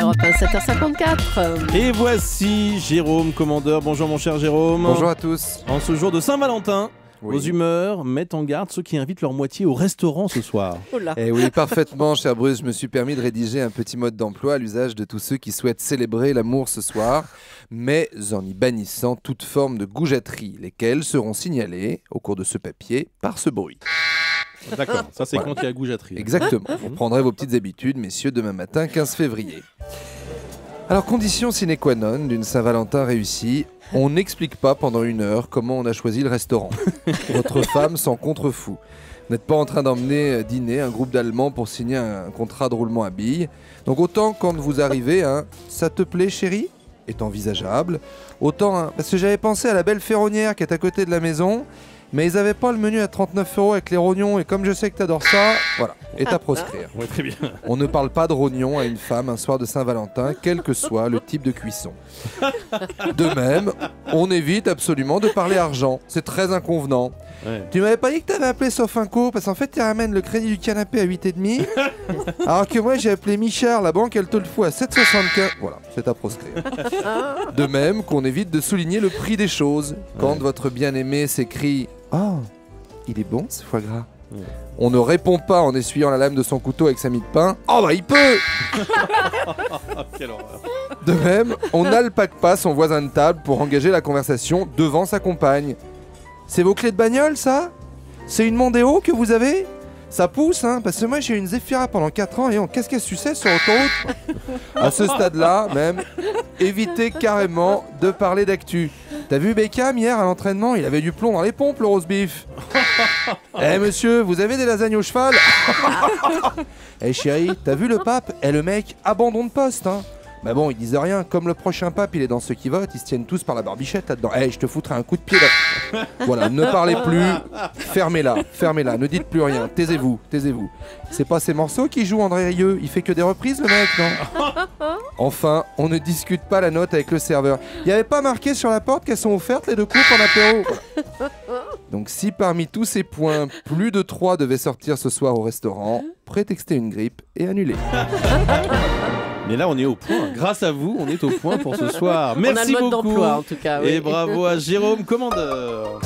Europe 1, 7h54. Et voici Jérôme, commandeur. Bonjour mon cher Jérôme. Bonjour à tous. En ce jour de Saint-Valentin, Oui. vos humeurs mettent en garde ceux qui invitent leur moitié au restaurant ce soir. Oh là. Eh oui, parfaitement, cher Bruce. Je me suis permis de rédiger un petit mode d'emploi à l'usage de tous ceux qui souhaitent célébrer l'amour ce soir, mais en y bannissant toute forme de goujaterie, lesquelles seront signalées au cours de ce papier par ce bruit. D'accord, ça c'est Voilà. quand il y a goujaterie. Exactement. Vous prendrez vos petites habitudes, messieurs, demain matin, 15 février. Alors, condition sine qua non d'une Saint-Valentin réussie, on n'explique pas pendant une heure comment on a choisi le restaurant. Votre femme s'en contrefou. Vous n'êtes pas en train d'emmener dîner un groupe d'Allemands pour signer un contrat de roulement à billes. Donc autant quand vous arrivez, ça te plaît chérie est envisageable. Autant, parce que j'avais pensé à la belle ferronnière qui est à côté de la maison, mais ils n'avaient pas le menu à 39 € avec les rognons, et comme je sais que tu adores ça, voilà, est à proscrire. Ouais, très bien. On ne parle pas de rognons à une femme un soir de Saint-Valentin, quel que soit le type de cuisson. De même, on évite absolument de parler argent. C'est très inconvenant. Ouais. Tu m'avais pas dit que tu avais appelé Sofinco parce qu'en fait, tu ramènes le crédit du canapé à 8,5 alors que moi, j'ai appelé Michard, la banque, elle te le fout à 7,75. Voilà, c'est à proscrire. De même qu'on évite de souligner le prix des choses. Quand Ouais. votre bien-aimé s'écrie « Oh, il est bon ce foie gras ». Ouais. On ne répond pas en essuyant la lame de son couteau avec sa mie de pain. Oh bah il peut. Ah, quelle horreur. De même, on n'alpague pas son voisin de table pour engager la conversation devant sa compagne. C'est vos clés de bagnole ça? C'est une Mondeo que vous avez? Ça pousse parce que moi j'ai eu une Zephyra pendant 4 ans et on qu'est-ce qu'elle suçait sur l'autoroute? À ce stade-là même, évitez carrément de parler d'actu. T'as vu Beckham hier à l'entraînement? Il avait du plomb dans les pompes le roast beef. Eh monsieur, vous avez des lasagnes au cheval? Eh chérie, t'as vu le pape? Eh le mec, abandon de poste Bah bon, ils disent rien, comme le prochain pape il est dans ceux qui votent, ils se tiennent tous par la barbichette là-dedans. Eh, je te foutrai un coup de pied là. Voilà, ne parlez plus, fermez-la, ne dites plus rien, taisez-vous. C'est pas ces morceaux qui joue André Rieu, il fait que des reprises le mec, non? Enfin, on ne discute pas la note avec le serveur. Il y avait pas marqué sur la porte qu'elles sont offertes les 2 coupes en apéro. Voilà. Donc si parmi tous ces points, plus de 3 devaient sortir ce soir au restaurant, prétextez une grippe et annulez. Mais là on est au point. Grâce à vous, on est au point pour ce soir. On a Merci le mode beaucoup. d'emploi en tout cas. Oui. Et bravo à Jérôme, commandeur.